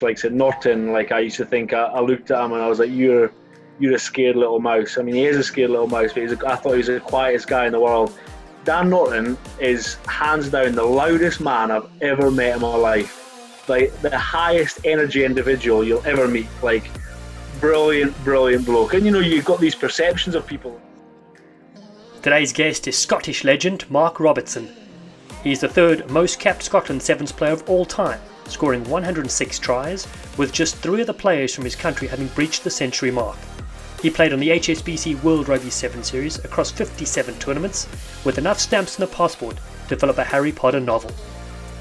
Like at Norton, like I used to think, I looked at him and I was like, you're a scared little mouse. I mean, he is a scared little mouse, but I thought he was the quietest guy in the world. Dan Norton is hands down the loudest man I've ever met in my life. Like the highest energy individual you'll ever meet. Like brilliant bloke. And you've got these perceptions of people. Today's guest is Scottish legend Mark Robertson. He's the third most capped Scotland Sevens player of all time, scoring 106 tries, with just 3 other players from his country having breached the century mark. He played on the HSBC World Rugby 7 Series across 57 tournaments, with enough stamps in the passport to develop a Harry Potter novel.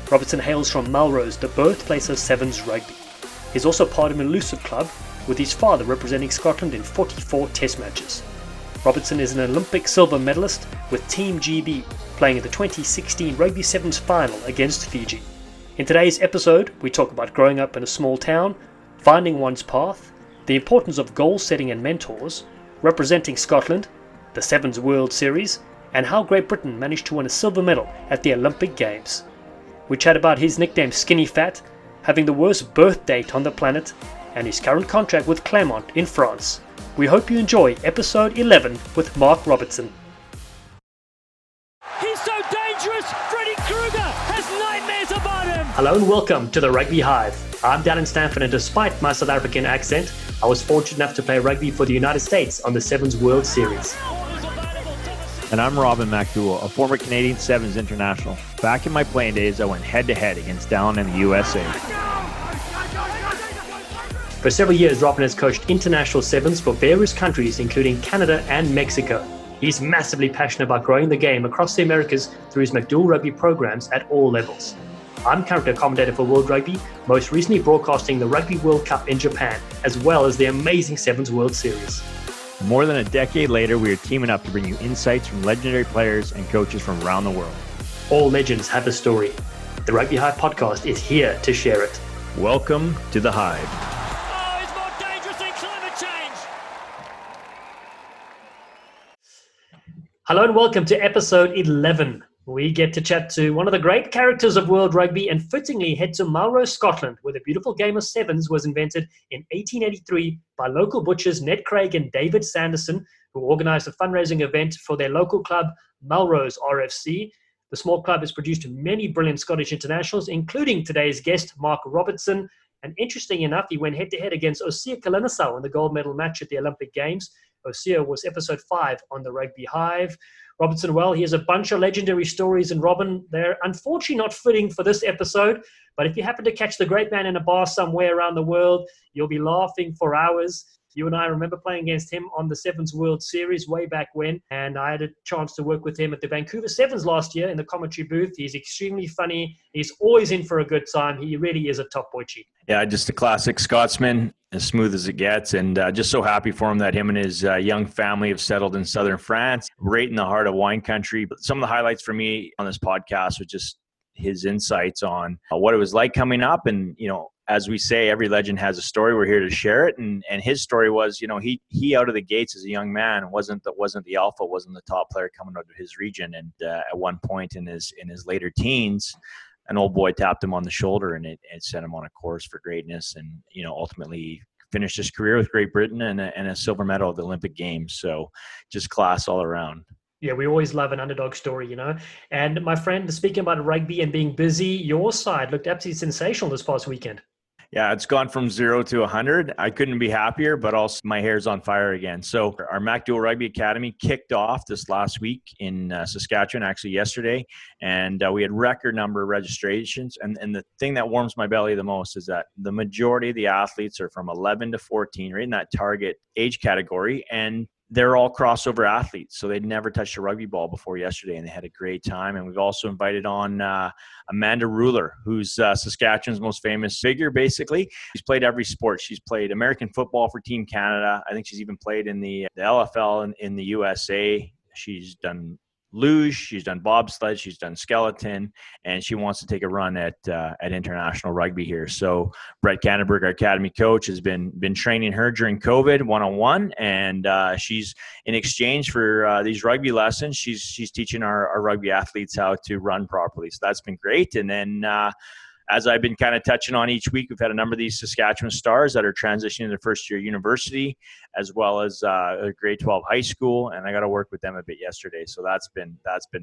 Robertson hails from Melrose, the birthplace of Sevens rugby. He's also part of an elusive club, with his father representing Scotland in 44 test matches. Robertson is an Olympic silver medalist with Team GB, playing in the 2016 Rugby Sevens final against Fiji. In today's episode, we talk about growing up in a small town, finding one's path, the importance of goal setting and mentors, representing Scotland, the Sevens World Series, and how Great Britain managed to win a silver medal at the Olympic Games. We chat about his nickname Skinny Fat, having the worst birth date on the planet, and his current contract with Clermont in France. We hope you enjoy episode 11 with Mark Robertson. He's so dangerous, Freddy Krueger has nightmares about him! Hello and welcome to the Rugby Hive. I'm Dallen, Stanford, and despite my South African accent, I was fortunate enough to play rugby for the United States on the Sevens World Series. And I'm MacDowell, a former Canadian Sevens international. Back in my playing days, I went head-to-head against Dallen in the USA. For several years, Robin has coached international sevens for various countries, including Canada and Mexico. He's massively passionate about growing the game across the Americas through his MacDowell rugby programs at all levels. I'm currently a commentator for World Rugby, most recently broadcasting the Rugby World Cup in Japan, as well as the amazing Sevens World Series. More than a decade later, we are teaming up to bring you insights from legendary players and coaches from around the world. All legends have a story. The Rugby Hive podcast is here to share it. Welcome to the Hive. Oh, he's more dangerous than climate change! Hello and welcome to episode 11. We get to chat to one of the great characters of world rugby and fittingly head to Melrose, Scotland, where the beautiful game of sevens was invented in 1883 by local butchers Ned Craig and David Sanderson, who organised a fundraising event for their local club, Melrose RFC. The small club has produced many brilliant Scottish internationals, including today's guest, Mark Robertson. And interesting enough, he went head-to-head against Osea Kalinasau in the gold medal match at the Olympic Games. Osea was episode 5 on the Rugby Hive. Robertson, well, he has a bunch of legendary stories, and Robin, they're unfortunately not fitting for this episode, but if you happen to catch the great man in a bar somewhere around the world, you'll be laughing for hours. You and I remember playing against him on the Sevens World Series way back when, and I had a chance to work with him at the Vancouver Sevens last year in the commentary booth. He's extremely funny. He's always in for a good time. He really is a top boy chief. Yeah, just a classic Scotsman, as smooth as it gets, and just so happy for him that him and his young family have settled in southern France, right in the heart of wine country. But some of the highlights for me on this podcast was just his insights on what it was like coming up. And, as we say, every legend has a story. We're here to share it. And his story was, he out of the gates as a young man wasn't the alpha, wasn't the top player coming out of his region. And at one point in his later teens, an old boy tapped him on the shoulder and it set him on a course for greatness. And, ultimately finished his career with Great Britain and a silver medal at the Olympic Games. So just class all around. Yeah, we always love an underdog story, And my friend, speaking about rugby and being busy, your side looked absolutely sensational this past weekend. Yeah, it's gone from 0 to 100. I couldn't be happier, but also my hair's on fire again. So our MacDowell Rugby Academy kicked off this last week in Saskatchewan, actually yesterday, and we had record number of registrations. And the thing that warms my belly the most is that the majority of the athletes are from 11 to 14, right in that target age category, and they're all crossover athletes, so they'd never touched a rugby ball before yesterday, and they had a great time. And we've also invited on Amanda Ruler, who's Saskatchewan's most famous figure, basically. She's played every sport. She's played American football for Team Canada. I think she's even played in the LFL in the USA. She's done luge, she's done bobsled, she's done skeleton, and she wants to take a run at international rugby here. So Brett Canterberg, our academy coach, has been training her during COVID one-on-one, and she's in exchange for these rugby lessons, she's teaching our rugby athletes how to run properly. So that's been great. And then as I've been kind of touching on each week, we've had a number of these Saskatchewan stars that are transitioning to first year university, as well as a grade 12 high school. And I got to work with them a bit yesterday. So that's been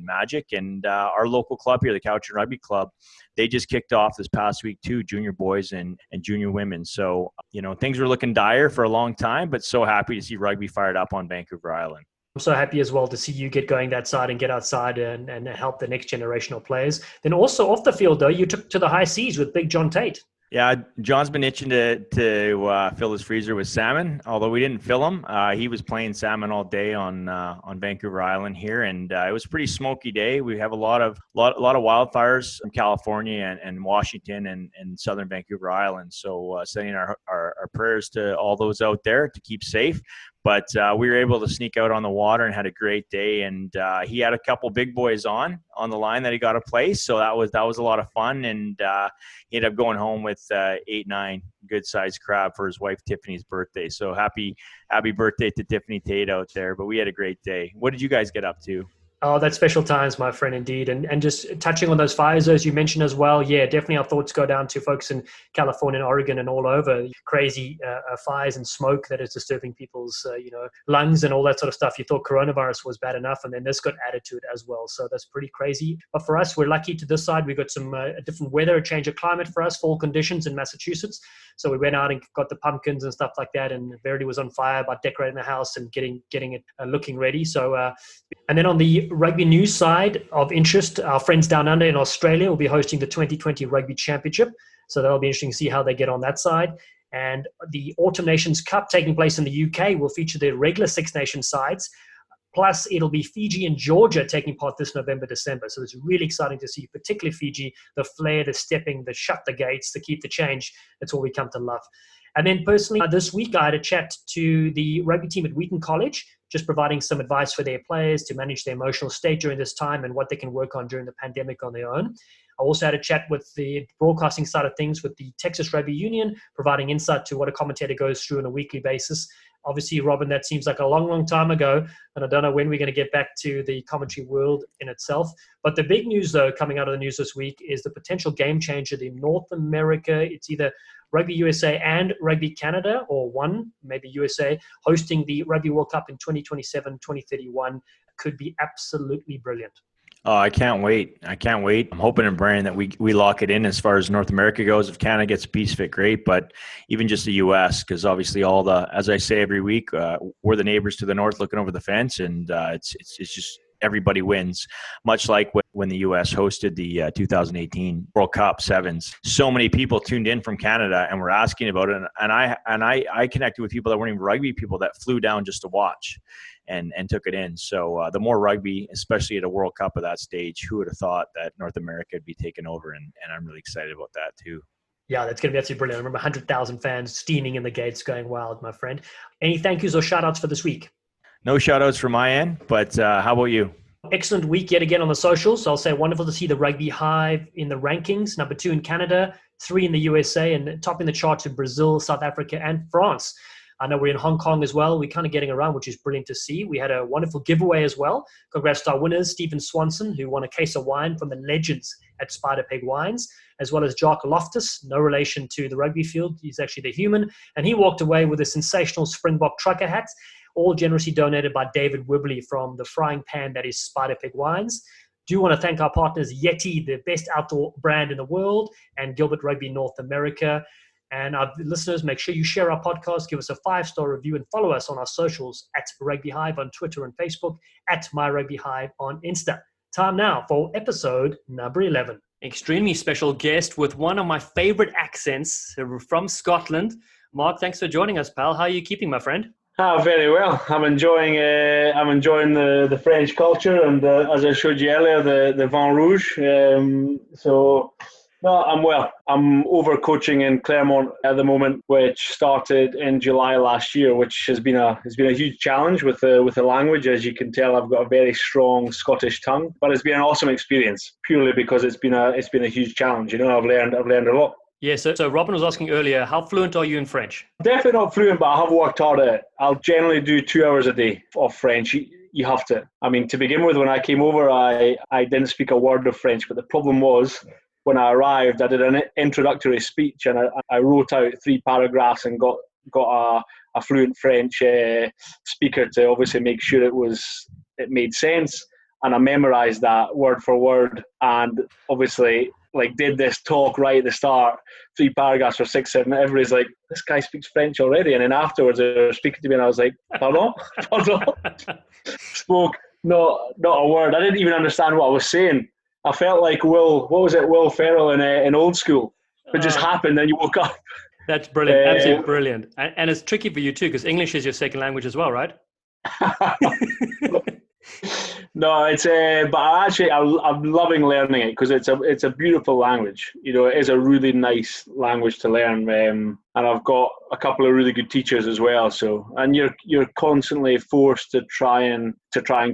magic. And our local club here, the Cowichan Rugby Club, they just kicked off this past week too, junior boys and junior women. So, things were looking dire for a long time, but so happy to see rugby fired up on Vancouver Island. I'm so happy as well to see you get going that side and get outside and help the next generational players. Then also off the field, though, you took to the high seas with Big John Tate. Yeah, John's been itching to fill his freezer with salmon. Although we didn't fill him, he was playing salmon all day on Vancouver Island here, and it was a pretty smoky day. We have a lot of wildfires in California and Washington and southern Vancouver Island. So sending our prayers to all those out there to keep safe. But we were able to sneak out on the water and had a great day. And he had a couple big boys on the line that he got to play. So that was a lot of fun. And he ended up going home with 8-9 good-sized crab for his wife Tiffany's birthday. So happy birthday to Tiffany Tate out there. But we had a great day. What did you guys get up to? Oh, that's special times, my friend, indeed. And just touching on those fires, as you mentioned as well, yeah, definitely our thoughts go down to folks in California and Oregon and all over. Crazy fires and smoke that is disturbing people's, lungs and all that sort of stuff. You thought coronavirus was bad enough, and then this got added to it as well. So that's pretty crazy. But for us, we're lucky to this side. We got some different weather, a change of climate for us, fall conditions in Massachusetts. So we went out and got the pumpkins and stuff like that, and Verity was on fire about decorating the house and getting it looking ready. So, and then on the rugby news side of interest, our friends down under in Australia will be hosting the 2020 Rugby Championship. So that'll be interesting to see how they get on that side. And the Autumn Nations Cup taking place in the UK will feature the regular Six Nations sides. Plus, it'll be Fiji and Georgia taking part this November, December. So it's really exciting to see, particularly Fiji, the flair, the stepping, the shut the gates, the keep the change. That's all we come to love. And then personally, this week I had a chat to the rugby team at Wheaton College, just providing some advice for their players to manage their emotional state during this time and what they can work on during the pandemic on their own. I also had a chat with the broadcasting side of things with the Texas Rugby Union, providing insight to what a commentator goes through on a weekly basis. Obviously, Robin, that seems like a long, long time ago, and I don't know when we're going to get back to the commentary world in itself. But the big news, though, coming out of the news this week is the potential game changer in North America. It's either Rugby USA and Rugby Canada, or one, maybe USA, hosting the Rugby World Cup in 2027, 2031. Could be absolutely brilliant. Oh, I can't wait. I'm hoping and praying that we lock it in as far as North America goes. If Canada gets a piece of it, great. But even just the U.S., because obviously as I say every week, we're the neighbors to the north looking over the fence, and it's just everybody wins. Much like when the U.S. hosted the 2018 World Cup Sevens, so many people tuned in from Canada and were asking about it, and I connected with people that weren't even rugby people that flew down just to watch. And took it in. So the more rugby, especially at a World Cup of that stage, who would have thought that North America would be taken over? And I'm really excited about that too. Yeah, that's going to be absolutely brilliant. I remember 100,000 fans steaming in the gates going wild, my friend. Any thank yous or shout outs for this week? No shout outs from my end, but how about you? Excellent week yet again on the socials. I'll say wonderful to see the Rugby Hive in the rankings, number 2 in Canada, 3 in the USA, and topping the charts in Brazil, South Africa, and France. I know we're in Hong Kong as well. We're kind of getting around, which is brilliant to see. We had a wonderful giveaway as well. Congrats to our winners, Stephen Swanson, who won a case of wine from the legends at Spider Pig Wines, as well as Jock Loftus, no relation to the rugby field. He's actually the human. And he walked away with a sensational Springbok trucker hat, all generously donated by David Wibley from the frying pan that is Spider Pig Wines. Do want to thank our partners, Yeti, the best outdoor brand in the world, and Gilbert Rugby North America. And our listeners, make sure you share our podcast, give us a 5-star review, and follow us on our socials at Rugby Hive on Twitter and Facebook, at My Rugby Hive on Insta. Time now for episode number 11. Extremely special guest with one of my favorite accents from Scotland. Mark, thanks for joining us, pal. How are you keeping, my friend? Oh, very well. I'm enjoying the French culture, and as I showed you earlier, the Vin Rouge. No, I'm well. I'm over coaching in Clermont at the moment, which started in July last year, which has been a huge challenge with the language. As you can tell, I've got a very strong Scottish tongue, but it's been an awesome experience purely because it's been a huge challenge. I've learned a lot. Yeah. So Robin was asking earlier, how fluent are you in French? Definitely not fluent, but I have worked hard at it. I'll generally do 2 hours a day of French. You have to. I mean, to begin with, when I came over, I didn't speak a word of French, but the problem was, when I arrived, I did an introductory speech, and I wrote out 3 paragraphs and got a fluent French speaker to obviously make sure it made sense. And I memorized that word for word, and obviously did this talk right at the start, 3 paragraphs for 6, 7. Everybody's like, this guy speaks French already. And then afterwards they were speaking to me, and I was like, pardon? Spoke not a word. I didn't even understand what I was saying. I felt like Will Ferrell in Old School. It just happened, and you woke up. That's brilliant. Absolutely brilliant. And it's tricky for you too, because English is your second language as well, right? No, it's but I'm loving learning it, because it's a beautiful language. It is a really nice language to learn, and I've got a couple of really good teachers as well. So, and you're constantly forced to try and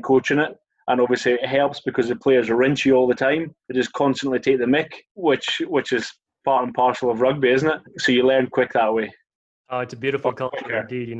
coach in it, and obviously it helps because the players are rinse you all the time. They just constantly take the mick, which is part and parcel of rugby, isn't it? So you learn quick that way. Oh, it's a beautiful culture indeed,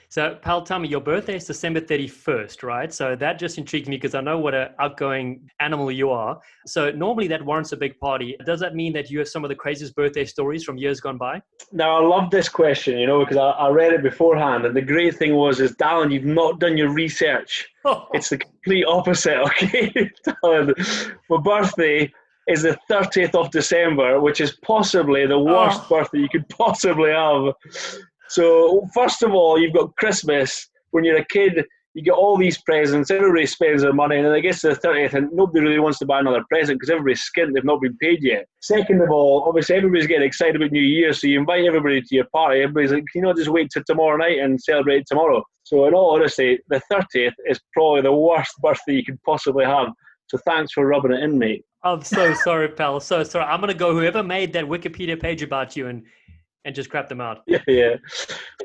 So, pal, tell me, your birthday is December 31st, right? So that just intrigued me, because I know what an outgoing animal you are. So normally that warrants a big party. Does that mean that you have some of the craziest birthday stories from years gone by? Now, I love this question, because I read it beforehand. And the great thing is, Dallen, you've not done your research. It's the complete opposite, okay? Dallen, my birthday is the 30th of December, which is possibly the worst birthday you could possibly have. So, first of all, you've got Christmas. When you're a kid, you get all these presents, everybody spends their money, and then it gets to the 30th and nobody really wants to buy another present because everybody's skint, they've not been paid yet. Second of all, obviously everybody's getting excited about New Year, so you invite everybody to your party. Everybody's like, can you not just wait till tomorrow night and celebrate tomorrow? So in all honesty, the 30th is probably the worst birthday you could possibly have. So thanks for rubbing it in, mate. I'm so sorry, pal. So sorry. I'm going to go whoever made that Wikipedia page about you and just crap them out. Yeah.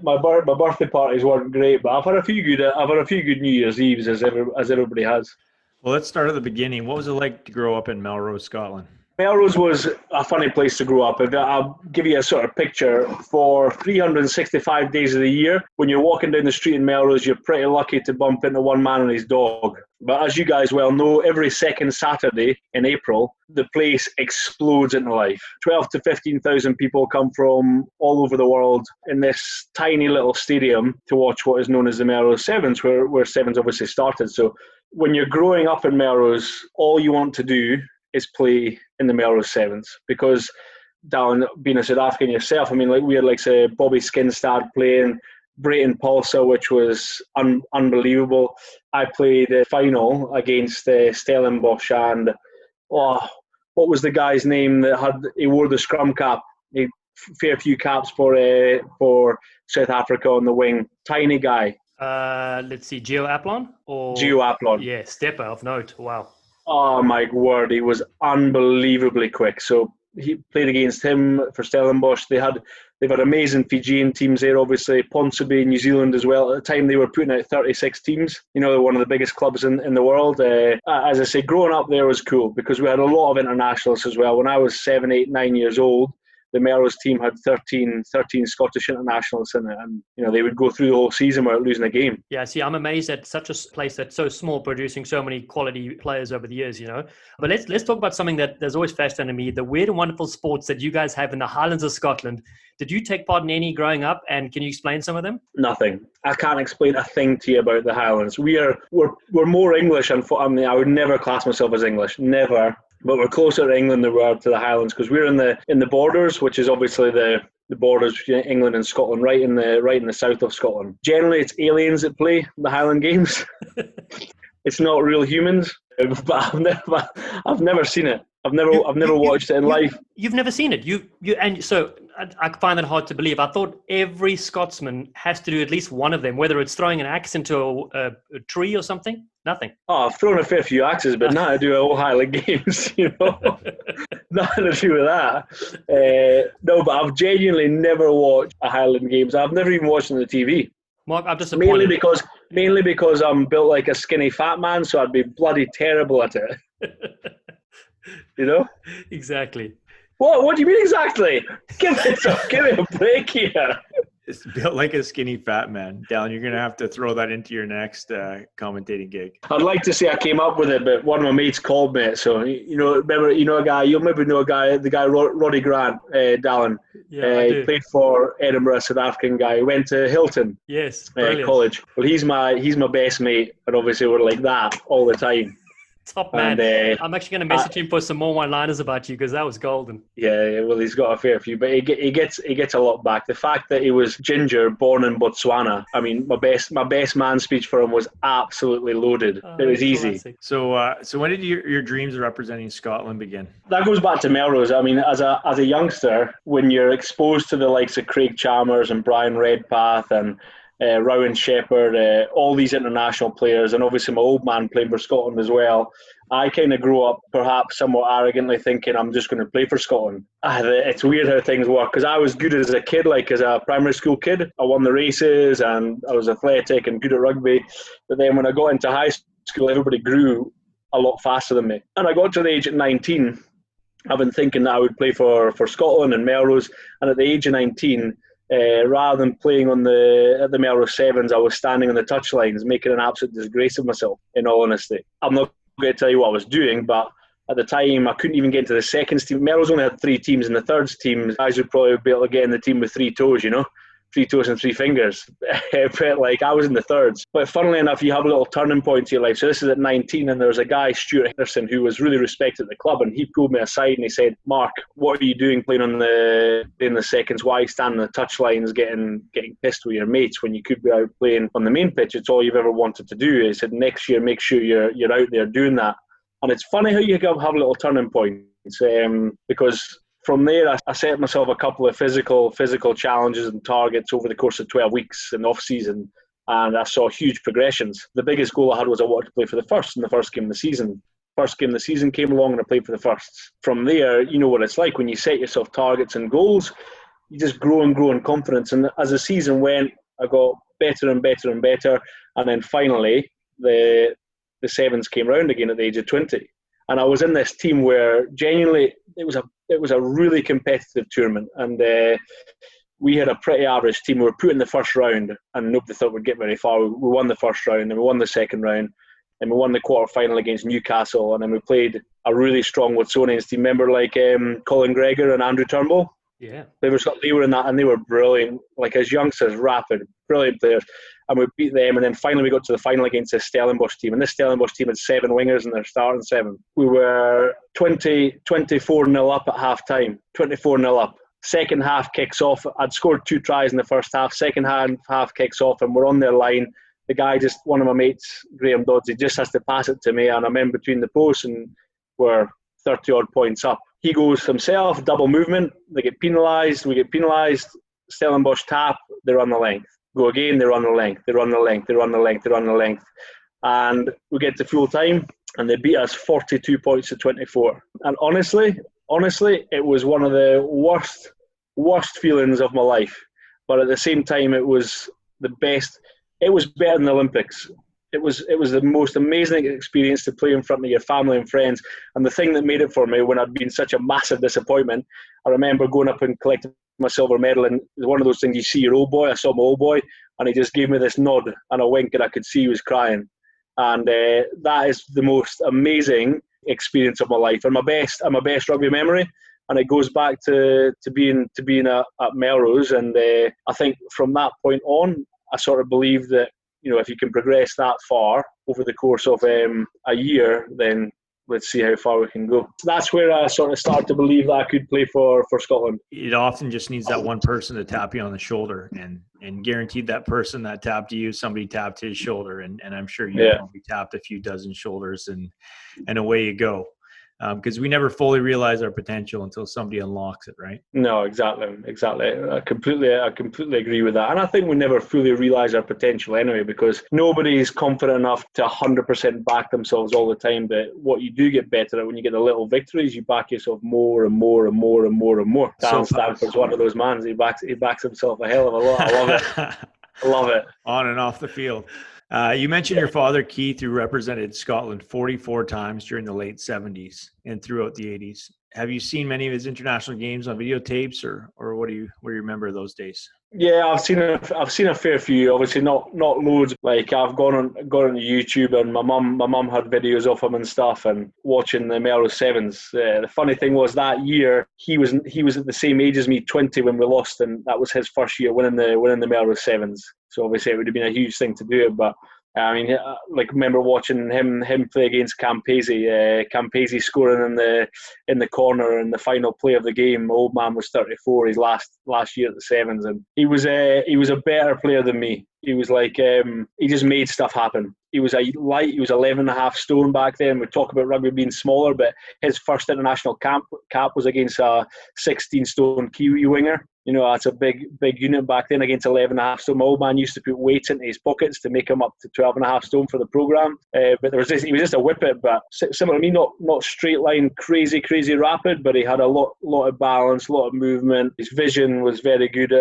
My birthday parties weren't great, but I've had a few good New Year's Eves as everybody has. Well, let's start at the beginning. What was it like to grow up in Melrose, Scotland? Melrose was a funny place to grow up. I'll give you a sort of picture. For 365 days of the year, when you're walking down the street in Melrose, you're pretty lucky to bump into one man and his dog. But as you guys well know, every second Saturday in April, the place explodes into life. 12 to 15,000 people come from all over the world in this tiny little stadium to watch what is known as the Melrose Sevens, where Sevens obviously started. So when you're growing up in Melrose, all you want to do is play in the Melrose Sevens, because Dallen, being a South African yourself, I mean, we had say Bobby Skinstad playing, Brayton Palsa, which was unbelievable. I played the final against Stellenbosch, and what was the guy's name that he wore the scrum cap? He had a fair few caps for South Africa on the wing. Tiny guy. Let's see, Gio Aplon? Gio Aplon. Yeah, stepper of note. Wow. Oh my word, he was unbelievably quick. So he played against him for Stellenbosch. They've had amazing Fijian teams there, obviously. Ponsonby, New Zealand as well. At the time, they were putting out 36 teams. They're one of the biggest clubs in the world. As I say, growing up there was cool because we had a lot of internationals as well. When I was 7, 8, 9 years old, the Melrose team had 13 Scottish internationals in it, and they would go through the whole season without losing a game. Yeah, see, I'm amazed at such a place that's so small, producing so many quality players over the years. But let's talk about something that has always fascinated me: the weird and wonderful sports that you guys have in the Highlands of Scotland. Did you take part in any growing up, and can you explain some of them? Nothing. I can't explain a thing to you about the Highlands. We're more English, and I would never class myself as English, never. But we're closer to England than we are to the Highlands because we're in the borders, which is obviously the borders between England and Scotland, right in the south of Scotland. Generally, it's aliens that play the Highland Games. It's not real humans, but I've never seen it. I've never watched it in life. You've never seen it. And so I find that hard to believe. I thought every Scotsman has to do at least one of them, whether it's throwing an axe into a tree or something. Nothing. Oh, I've thrown a fair few axes, but not to do all Highland Games. Nothing to do with that. No, but I've genuinely never watched a Highland Games. I've never even watched it on the TV. Mark, I'm disappointed. Mainly because I'm built like a skinny fat man, so I'd be bloody terrible at it. Exactly. What do you mean exactly? Give me a break here. It's built like a skinny fat man. Dallen, you're going to have to throw that into your next commentating gig. I'd like to say I came up with it, but one of my mates called me it. So, remember, a guy, you'll maybe know a guy, the guy Roddy Grant, Dallen. Yeah, I do. He played for Edinburgh, South African guy. He went to Hilton College. Well, he's my best mate, and obviously we're like that all the time. Top man. And, I'm actually going to message him for some more one-liners about you because that was golden. Yeah, well, he's got a fair few, but he gets a lot back. The fact that he was ginger, born in Botswana. I mean, my best man speech for him was absolutely loaded. It was easy. Classic. So when did your dreams of representing Scotland begin? That goes back to Melrose. I mean, as a youngster, when you're exposed to the likes of Craig Chalmers and Brian Redpath and Rowan Shepherd, all these international players, and obviously my old man playing for Scotland as well. I kind of grew up perhaps somewhat arrogantly thinking I'm just going to play for Scotland. It's weird how things work because I was good as a kid, like as a primary school kid. I won the races and I was athletic and good at rugby. But then when I got into high school, everybody grew a lot faster than me. And I got to the age of 19, I've been thinking that I would play for Scotland and Melrose. And at the age of 19, rather than playing at the Melrose Sevens, I was standing on the touchlines, making an absolute disgrace of myself, in all honesty. I'm not going to tell you what I was doing, but at the time, I couldn't even get into the seconds team. Melrose only had 3 teams, and the thirds team, guys would probably be able to get in the team with 3 toes, 3 toes and 3 fingers. But I was in the thirds. But funnily enough, you have a little turning point in your life. So this is at 19, and there was a guy, Stuart Henderson, who was really respected at the club, and he pulled me aside and he said, "Mark, what are you doing playing in the seconds? Why are you standing on the touchlines getting pissed with your mates when you could be out playing on the main pitch? It's all you've ever wanted to do." He said, "Next year, make sure you're out there doing that." And it's funny how you have a little turning points because from there, I set myself a couple of physical challenges and targets over the course of 12 weeks in the off-season, and I saw huge progressions. The biggest goal I had was I wanted to play for the first in the first game of the season. First game of the season came along and I played for the firsts. From there, you know what it's like when you set yourself targets and goals, you just grow in confidence. And as the season went, I got better and better and better, and then finally, the sevens came round again at the age of 20. And I was in this team where genuinely it was a really competitive tournament, and we had a pretty average team. We were put in the first round, and nobody thought we'd get very far. We won the first round, and we won the second round, and we won the quarter final against Newcastle, and then we played a really strong Watsonians team. Remember, like Colin Gregor and Andrew Turnbull? Yeah, they were in that, and they were brilliant. Like as youngsters, rapid, brilliant players. And we beat them, and then finally we got to the final against the Stellenbosch team, and this Stellenbosch team had 7 wingers in their starting 7. We were 24-0 up at half time, 24-0 up. Second half kicks off. I'd scored 2 tries in the first half. Second half kicks off, and we're on their line. The guy, one of my mates, Graham Dodds, he just has to pass it to me, and I'm in between the posts, and we're 30 odd points up. He goes himself, double movement. They get penalised. We get penalised. Stellenbosch tap. They run the length. Go again, they run the length, they run the length, they run the length, they run the length. And we get to full time, and they beat us 42 points to 24. And honestly, it was one of the worst feelings of my life. But at the same time, it was the best. It was better than the Olympics. It was the most amazing experience to play in front of your family and friends. And the thing that made it for me when I'd been such a massive disappointment, I remember going up and collecting my silver medal, and it was one of those things you see your old boy. I saw my old boy, and he just gave me this nod and a wink, and I could see he was crying. And that is the most amazing experience of my life, and my best rugby memory. And it goes back to being at Melrose, and I think from that point on, I sort of believe that if you can progress that far over the course of a year, then let's see how far we can go. So that's where I sort of started to believe that I could play for Scotland. It often just needs that one person to tap you on the shoulder, and guaranteed that person that tapped you, somebody tapped his shoulder, and I'm sure you probably tapped a few dozen shoulders, and away you go. Because we never fully realize our potential until somebody unlocks it, right? No, exactly. I completely agree with that. And I think we never fully realize our potential anyway, because nobody is confident enough to 100% back themselves all the time. But what you do get better at when you get the little victories, you back yourself more and more and more and more and more. Dallen Stanford's one of those mans. He backs himself a hell of a lot. I love it. I love it. On and off the field. You mentioned your father, Keith, who represented Scotland 44 times during the late 70s and throughout the 80s. Have you seen many of his international games on videotapes, or what do you remember of those days? Yeah, I've seen a fair few. Obviously, not loads. Like I've gone on YouTube, and my mum had videos of him and stuff, and watching the Melrose Sevens. The funny thing was that year he was at the same age as me, 20, when we lost, and that was his first year winning the Melrose Sevens. So obviously it would have been a huge thing to do it, but. I mean, like remember watching him play against Campese. Campese scoring in the corner in the final play of the game. My old man was 34. His last year at the Sevens, and he was a better player than me. He was like he just made stuff happen. He was He was 11.5 stone back then. We talk about rugby being smaller, but his first international cap was against a 16 stone Kiwi winger. You know, that's a big unit back then against 11.5 stone. My old man used to put weights into his pockets to make him up to 12.5 stone for the programme. But he was just a whippet, but similar to me, not straight line, crazy rapid, but he had a lot of balance, a lot of movement. His vision was very good,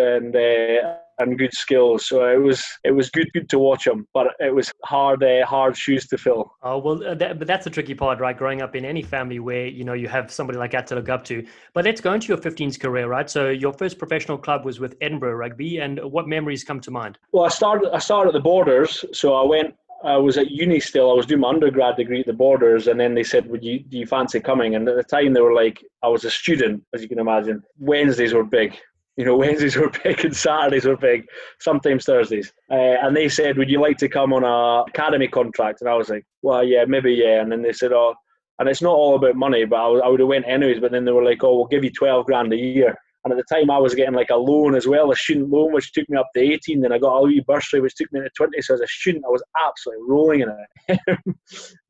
and good skills. So it was good to watch him, but it was hard shoes to fill. Oh, well, but that's the tricky part, right? Growing up in any family where, you know, you have somebody like that to look up to. But let's go into your 15s career, right? So your first professional club was with Edinburgh Rugby, and what memories come to mind? Well, I started at the Borders, so I was at uni still. I was doing my undergrad degree at the Borders, and then they said, do you fancy coming? And at the time they were like, I was a student, as you can imagine. Wednesdays were big. You know, Wednesdays were big and Saturdays were big, sometimes Thursdays. And they said, would you like to come on a academy contract? And I was like, well, yeah, maybe, yeah. And then they said, oh, and it's not all about money, but I would have went anyways. But then they were like, oh, we'll give you 12 grand a year. And at the time I was getting like a loan as well, a student loan, which took me up to 18. Then I got a wee bursary, which took me to 20. So as a student, I was absolutely rolling in it.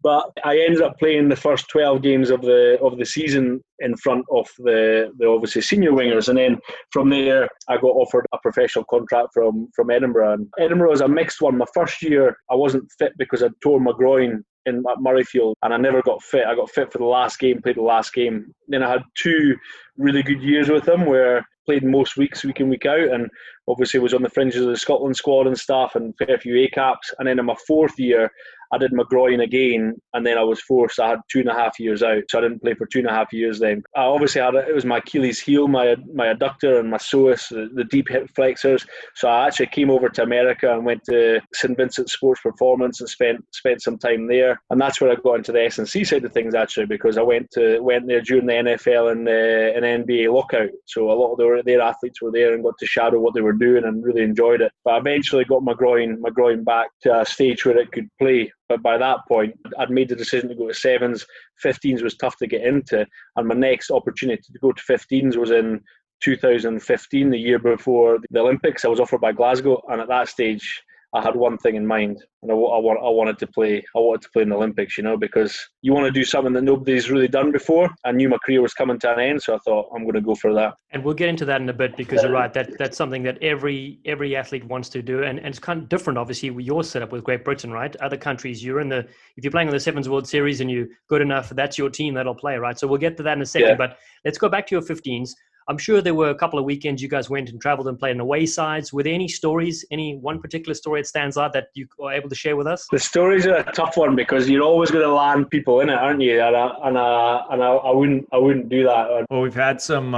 But I ended up playing the first 12 games of the season in front of the obviously senior wingers. And then from there, I got offered a professional contract from Edinburgh. And Edinburgh was a mixed one. My first year, I wasn't fit because I'd torn my groin in Murrayfield, and I never got fit. I got fit for the last game, played the last game. Then I had 2 really good years with them where I played most weeks, week in, week out, and obviously was on the fringes of the Scotland squad and stuff, and fair few A-caps. And then in my 4th year, I did my groin again, and then I was forced. I had 2.5 years out, so I didn't play for 2.5 years then. I obviously it was my Achilles heel, my adductor and my psoas, the deep hip flexors. So I actually came over to America and went to St. Vincent Sports Performance and spent some time there. And that's where I got into the S&C side of things, actually, because I went there during the NFL and NBA lockout. So a lot of their athletes were there and got to shadow what they were doing and really enjoyed it. But I eventually got my groin back to a stage where it could play. But by that point, I'd made the decision to go to sevens. 15s was tough to get into. And my next opportunity to go to 15s was in 2015, the year before the Olympics. I was offered by Glasgow. And at that stage, I had one thing in mind. And I wanted to play in the Olympics, you know, because you want to do something that nobody's really done before. I knew my career was coming to an end, so I thought I'm going to go for that. And we'll get into that in a bit, because you're right, that's something that every athlete wants to do, and it's kind of different, obviously, with your setup with Great Britain, right? Other countries, if you're playing on the Sevens World Series and you're good enough, that's your team that'll play, right? So we'll get to that in a second, But let's go back to your 15s. I'm sure there were a couple of weekends you guys went and traveled and played in away sides. Were there any stories, any one particular story that stands out that you are able to share with us? The stories are a tough one because you're always going to land people in it, aren't you? And I wouldn't do that. Well, we've had some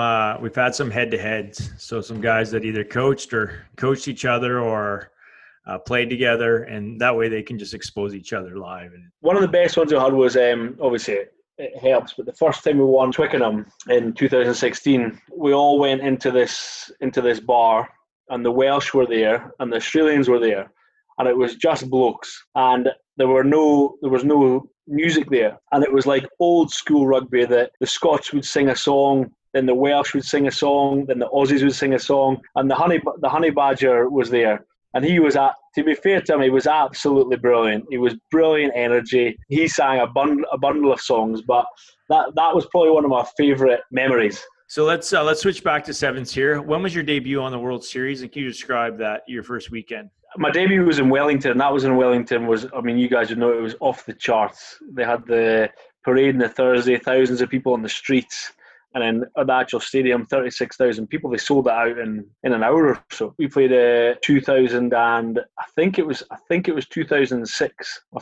head-to-heads. So some guys that either coached each other or played together, and that way they can just expose each other live. One of the best ones I had was obviously it helps, but the first time we won Twickenham in 2016, we all went into this bar, and the Welsh were there and the Australians were there, and it was just blokes, and there was no music there, and it was like old school rugby that the Scots would sing a song, then the Welsh would sing a song, then the Aussies would sing a song, and the honey badger was there. And to be fair to him, he was absolutely brilliant. He was brilliant energy. He sang a bundle of songs, but that was probably one of my favourite memories. So let's switch back to sevens here. When was your debut on the World Series, and can you describe your first weekend? My debut was in Wellington. That was in Wellington. You guys would know it was off the charts. They had the parade on the Thursday, thousands of people on the streets. And then at the actual stadium, 36,000 people. They sold it out in an hour or so. We played 2000 and I think it was 2006. My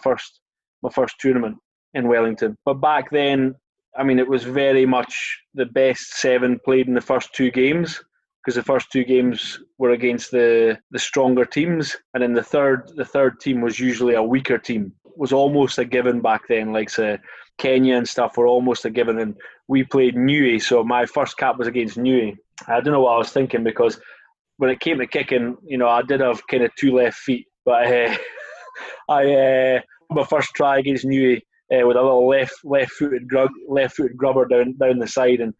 first tournament in Wellington. But back then, it was very much the best 7 played in the first 2 games. because the first 2 games were against the stronger teams, and then the third team was usually a weaker team. It was almost a given back then, like say Kenya and stuff were almost a given, and we played Niue, so my first cap was against Niue. I don't know what I was thinking, because when it came to kicking, I did have kind of 2 left feet, but my first try against Niue with a little left-footed grubber down the side, and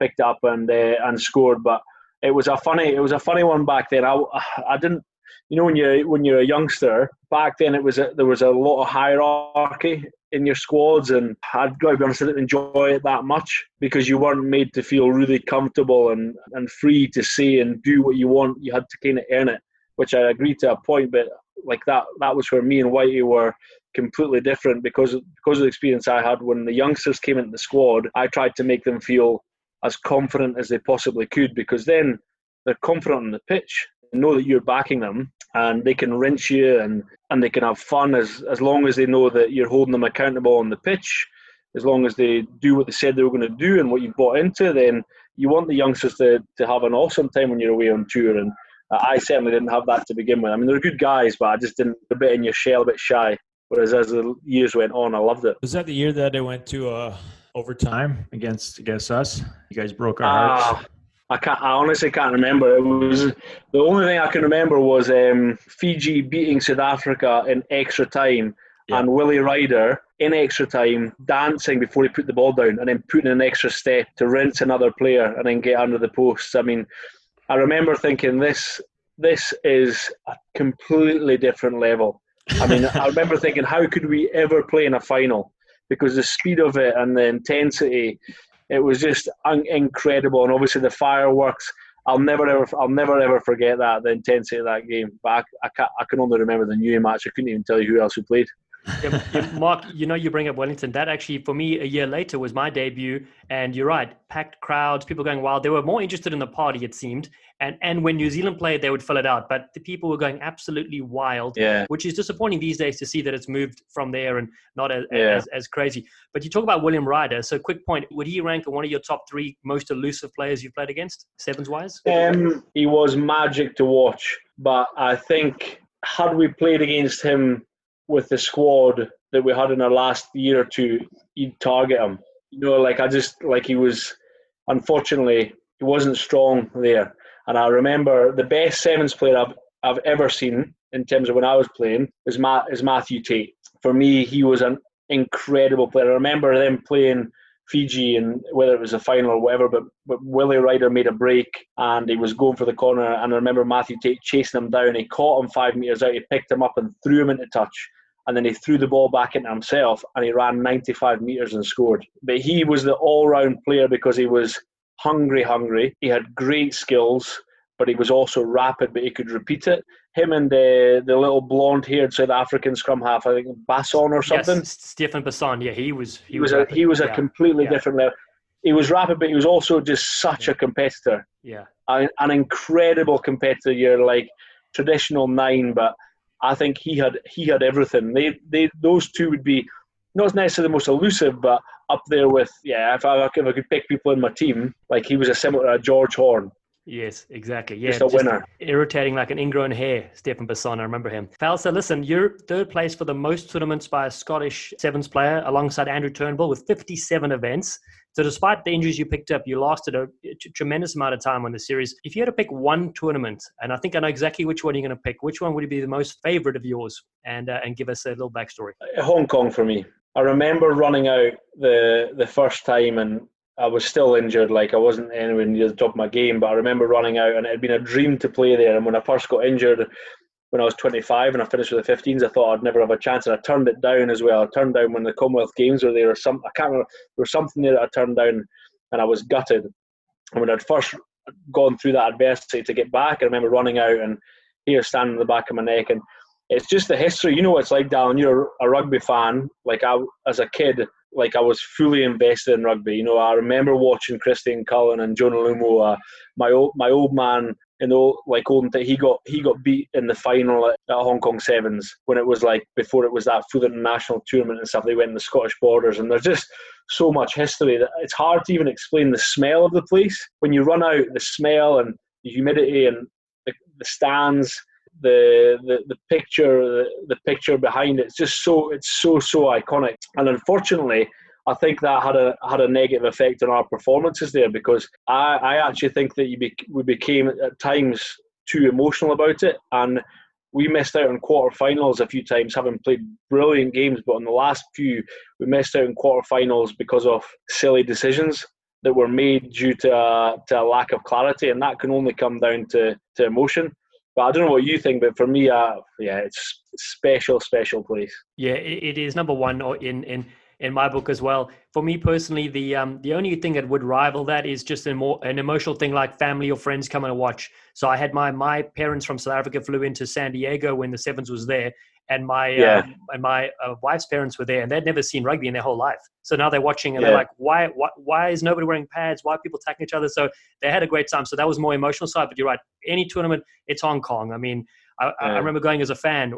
picked it up and scored. But it was a funny one back then. I didn't, when you're a youngster back then, there was a lot of hierarchy in your squads, and I'd got to be honest, I didn't enjoy it that much, because you weren't made to feel really comfortable and free to say and do what you want. You had to kind of earn it, which I agree to a point, but like that was where me and Whitey were completely different, because of the experience I had when the youngsters came into the squad. I tried to make them feel as confident as they possibly could, because then they're confident on the pitch, they know that you're backing them, and they can rinse you and they can have fun as long as they know that you're holding them accountable on the pitch. As long as they do what they said they were going to do and what you bought into, then you want the youngsters to have an awesome time when you're away on tour. And I certainly didn't have that to begin with. I mean, they're good guys, but I just didn't, a bit in your shell, a bit shy. Whereas as the years went on, I loved it. Was that the year that they went to overtime against us? You guys broke our hearts. I honestly can't remember. It was the only thing I can remember was Fiji beating South Africa in extra time, and Willie Ryder in extra time dancing before he put the ball down, and then putting an extra step to rinse another player and then get under the posts. I mean, I remember thinking this is a completely different level. I mean, I remember thinking, how could we ever play in a final? Because the speed of it and the intensity, it was just incredible. And obviously the fireworks, I'll never ever forget that, the intensity of that game. But I can only remember the Niue match. I couldn't even tell you who else who played. Mark, you bring up Wellington. That actually, for me, a year later was my debut. And you're right, packed crowds, people going wild. They were more interested in the party, it seemed. And when New Zealand played, they would fill it out. But the people were going absolutely wild, which is disappointing these days to see that it's moved from there and not as crazy. But you talk about William Ryder. So quick point, would he rank one of your top 3 most elusive players you've played against, sevens-wise? He was magic to watch. But I think had we played against him with the squad that we had in our last year or two, you'd target him. He was, unfortunately, he wasn't strong there. And I remember the best sevens player I've ever seen in terms of when I was playing is Matthew Tate. For me, he was an incredible player. I remember them playing Fiji, and whether it was a final or whatever, but Willie Ryder made a break and he was going for the corner, and I remember Matthew Tate chasing him down. He caught him 5 meters out, he picked him up and threw him into touch. And then he threw the ball back into himself and he ran 95 metres and scored. But he was the all-round player because he was hungry. He had great skills, but he was also rapid, but he could repeat it. Him and the little blonde-haired South African scrum half, I think Basson or something. Yes, Stefan Basson. Yeah, he was a completely different level. He was rapid, but he was also just such a competitor. Yeah. An incredible competitor. You're like traditional 9, but I think he had everything. Those two would be not necessarily the most elusive, but up there with if I could pick people in my team, like he was a similar to George Horn. Yes, exactly. Yeah, just a winner. Irritating like an ingrown hair, Stefan Basson. I remember him. Falsa, listen, you're 3rd place for the most tournaments by a Scottish sevens player alongside Andrew Turnbull with 57 events. So despite the injuries you picked up, you lasted a tremendous amount of time on the series. If you had to pick one tournament, and I think I know exactly which one you're going to pick, which one would be the most favourite of yours? And give us a little backstory. Hong Kong for me. I remember running out the first time, and I was still injured. Like I wasn't anywhere near the top of my game, but I remember running out, and it had been a dream to play there. And when I first got injured, when I was 25 and I finished with the 15s, I thought I'd never have a chance, and I turned it down as well. I turned down when the Commonwealth Games were there, or some, I can't remember, there was something there that I turned down, and I was gutted. And when I'd first gone through that adversity to get back, I remember running out and here standing on the back of my neck, and it's just the history. You know what it's like, Dallen. You're a rugby fan. Like as a kid, like I was fully invested in rugby. You know, I remember watching Christian Cullen and Jonah Lumo. My old man in the olden time, he got beat in the final at Hong Kong Sevens when it was like before it was that full international tournament and stuff. They went in the Scottish borders, and there's just so much history that it's hard to even explain the smell of the place. When you run out, the smell, and humidity and the stands, the picture behind it. It's so iconic. And unfortunately, I think that had a negative effect on our performances there, because I actually think that we became at times too emotional about it, and we missed out on quarterfinals a few times, having played brilliant games, but on the last few we missed out on quarterfinals because of silly decisions that were made due to a lack of clarity, and that can only come down to emotion. But I don't know what you think, but for me, it's special place. Yeah, it is number one in my book as well. For me personally, the only thing that would rival that is just an emotional thing, like family or friends coming to watch. So I had my parents from South Africa flew into San Diego when the Sevens was there, and my wife's parents were there, and they'd never seen rugby in their whole life. So now they're watching, and they're like, why is nobody wearing pads? Why are people attacking each other? So they had a great time. So that was more emotional side. But you're right, any tournament, it's Hong Kong. I mean, I remember going as a fan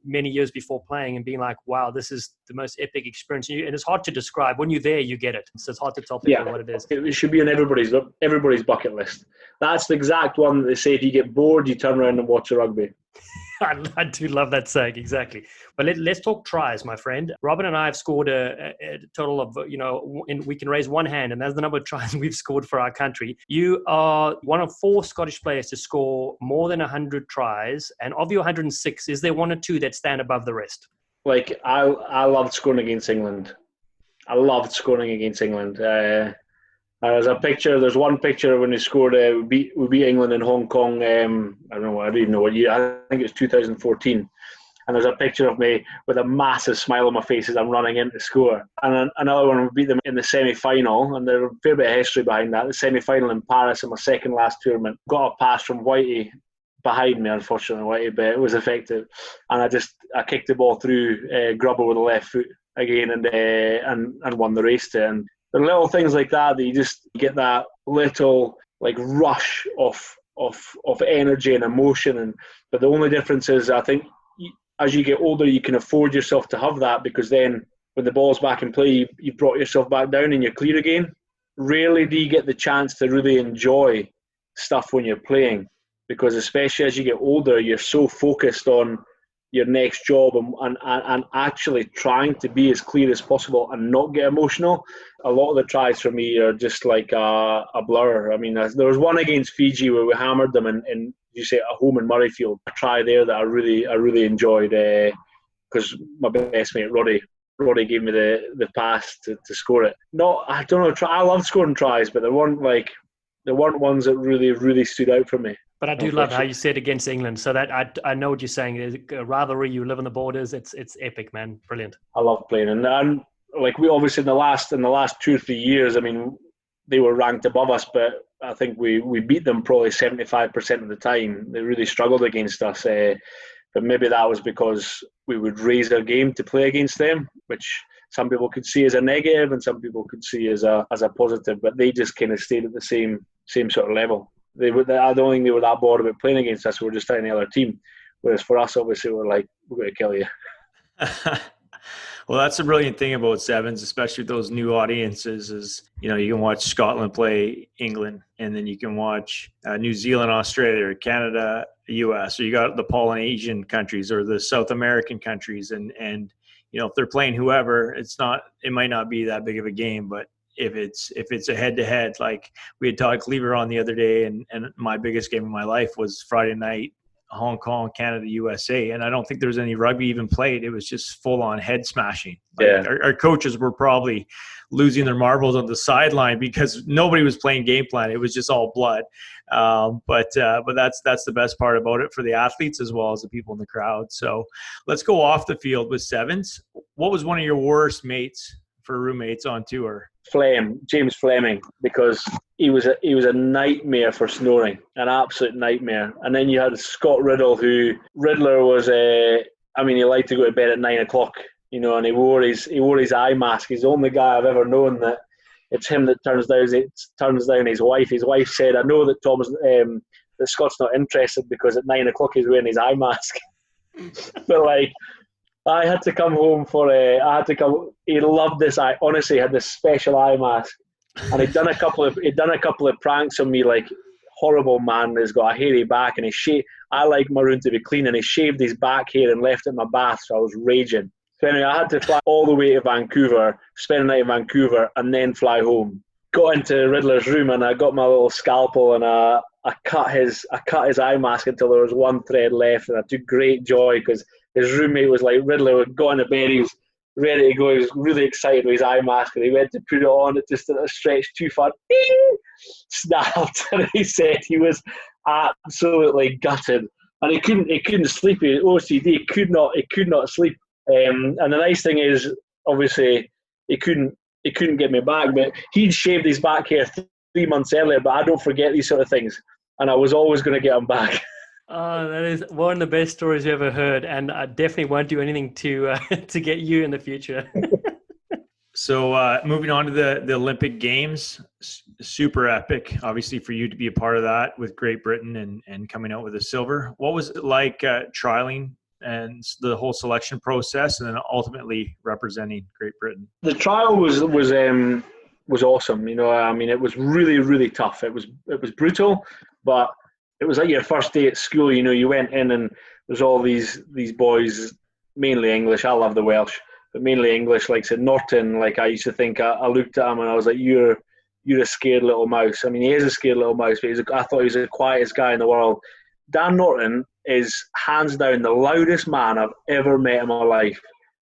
many years before playing and being like, wow, this is the most epic experience. And it's hard to describe. When you're there, you get it. So it's hard to tell people what it is. It should be on everybody's bucket list. That's the exact one that they say, if you get bored, you turn around and watch a rugby. I do love that saying, exactly. But let's talk tries, my friend. Robin and I have scored a total of, we can raise one hand, and that's the number of tries we've scored for our country. You are one of 4 Scottish players to score more than 100 tries, and of your 106, is there one or two that stand above the rest? Like, I loved scoring against England. There's one picture when we scored, we beat England in Hong Kong, I don't even know what year, I think it was 2014. And there's a picture of me with a massive smile on my face as I'm running in to score. And another one, we beat them in the semi-final, and there's a fair bit of history behind that. The semi-final in Paris in my second last tournament. Got a pass from Whitey behind me, unfortunately, Whitey, but it was effective. And I kicked the ball through Grubber with the left foot again and won the race to it. And there are little things like that you just get that little like rush of energy and emotion. But the only difference is, I think, as you get older, you can afford yourself to have that, because then when the ball's back in play, you've brought yourself back down and you're clear again. Rarely do you get the chance to really enjoy stuff when you're playing, because especially as you get older, you're so focused on your next job and actually trying to be as clear as possible and not get emotional. A lot of the tries for me are just like a blur. I mean, there was one against Fiji where we hammered them in you say at home in Murrayfield. A try there that I really enjoyed, because my best mate Roddy gave me the pass to score it. I don't know. I love scoring tries, but there weren't ones that really stood out for me. But I do love how you said against England. So that I know what you're saying. There's a rivalry. You live on the borders. It's epic, man. Brilliant. I love playing, and like we obviously in the last 2 or 3 years. I mean, they were ranked above us, but I think we beat them probably 75% of the time. They really struggled against us. But maybe that was because we would raise our game to play against them, which some people could see as a negative and some people could see as a positive. But they just kind of stayed at the same sort of level. I don't think they were that bored about playing against us. We were just trying the other team. Whereas for us, obviously, we're like, we're going to kill you. Well, that's the brilliant thing about Sevens, especially with those new audiences, is, you can watch Scotland play England, and then you can watch New Zealand, Australia, or Canada, US, or you got the Polynesian countries or the South American countries. And if they're playing whoever, it might not be that big of a game, but if it's a head-to-head, like we had Todd Cleaver on the other day, and my biggest game of my life was Friday night, Hong Kong, Canada, USA, and I don't think there was any rugby even played. It was just full-on head smashing. Our coaches were probably losing their marbles on the sideline because nobody was playing game plan. It was just all blood. But that's the best part about it for the athletes as well as the people in the crowd. So let's go off the field with Sevens. What was one of your worst mates for roommates on tour? James Fleming, because he was a nightmare for snoring, an absolute nightmare. And then you had Scott Riddle, who Riddler was he liked to go to bed at 9 o'clock, and he wore his eye mask. He's the only guy I've ever known that it's him that turns down his wife. His wife said, "I know that that Scott's not interested because at 9 o'clock he's wearing his eye mask." But like, I had to come home he loved this. I honestly had this special eye mask, and he'd done a couple of pranks on me, like horrible man that's got a hairy back, and I like my room to be clean, and he shaved his back hair and left it in my bath, so I was raging. So anyway, I had to fly all the way to Vancouver, spend the night in Vancouver, and then fly home. Got into Riddler's room, and I got my little scalpel, and I cut his eye mask until there was one thread left, and I took great joy because his roommate was like, Riddler got into bed, he was ready to go, he was really excited with his eye mask, and he went to put it on, it just stretched too far, snapped, and he said he was absolutely gutted, and he couldn't sleep. He had OCD, he could not sleep. And the nice thing is, obviously, he couldn't get me back, but he'd shaved his back hair 3 months earlier, but I don't forget these sort of things, and I was always going to get him back. Oh, that is one of the best stories you ever heard, and I definitely won't do anything to get you in the future. So moving on to the Olympic Games, super epic, obviously, for you to be a part of that with Great Britain and coming out with a silver. What was it like trialing and the whole selection process, and then ultimately representing Great Britain? The trial was awesome. You know, I mean, it was really, really tough. It was brutal, but it was like your first day at school. You know, you went in and there's all these boys, mainly English. I love the Welsh, but mainly English. Like said Norton, like I used to think. I looked at him and I was like, you're a scared little mouse. I mean, he is a scared little mouse, but I thought he was the quietest guy in the world. Dan Norton is hands down the loudest man I've ever met in my life.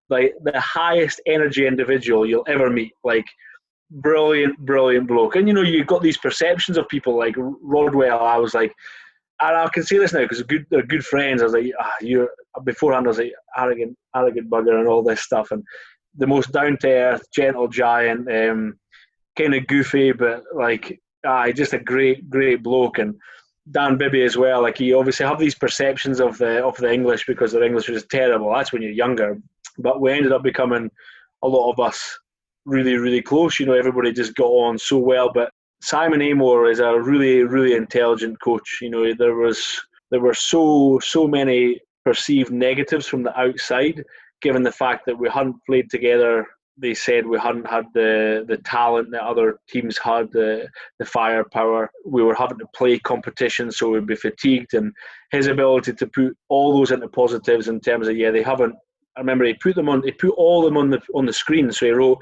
Like the highest energy individual you'll ever meet. Like brilliant bloke. And you know, you've got these perceptions of people like Rodwell. I was like, and I can say this now because they're good friends. I was like, you're beforehand. I was like arrogant bugger and all this stuff. And the most down to earth, gentle giant, kind of goofy, but like just a great bloke. And Dan Bibby as well. Like you obviously have these perceptions of the English because their English was terrible. That's when you're younger. But we ended up becoming, a lot of us, really, really close. You know, everybody just got on so well. But Simon Amor is a really, really intelligent coach. You know, there were so many perceived negatives from the outside, given the fact that we hadn't played together. They said we hadn't had the talent that other teams had, the firepower. We were having to play competition, so we'd be fatigued. And his ability to put all those into positives in terms of, they haven't. I remember he put all of them on the screen. So he wrote,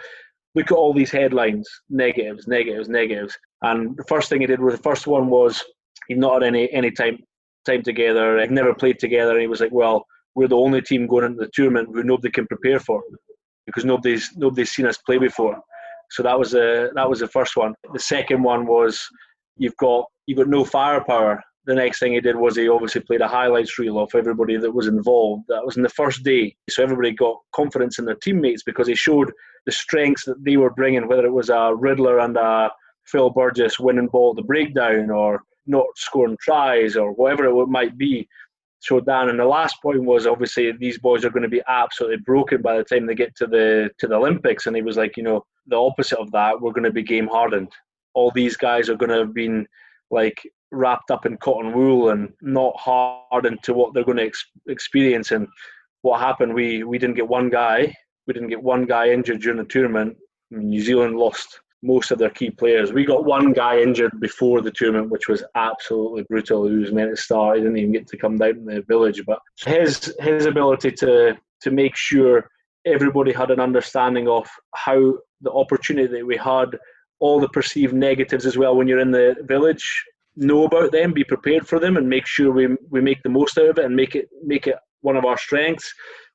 look at all these headlines, negatives. And the first thing he did the first one was he'd not had any time together. He'd never played together. And he was like, well, we're the only team going into the tournament who nobody can prepare for because nobody's seen us play before. So that was the first one. The second one was you've got no firepower. The next thing he did was he obviously played a highlights reel of everybody that was involved. That was in the first day. So everybody got confidence in their teammates because he showed the strengths that they were bringing, whether it was a Riddler and a Phil Burgess winning ball at the breakdown or not scoring tries or whatever it might be. So Dan, and the last point was obviously these boys are going to be absolutely broken by the time they get to the Olympics. And he was like, you know, the opposite of that, we're going to be game hardened. All these guys are going to have been like wrapped up in cotton wool and not hardened to what they're going to experience. And what happened, we didn't get one guy injured during the tournament. I mean, New Zealand lost most of their key players. We got one guy injured before the tournament, which was absolutely brutal. He was meant to start. He didn't even get to come down in the village. But his ability to make sure everybody had an understanding of how the opportunity that we had, all the perceived negatives as well when you're in the village, know about them, be prepared for them, and make sure we make the most out of it and make it one of our strengths.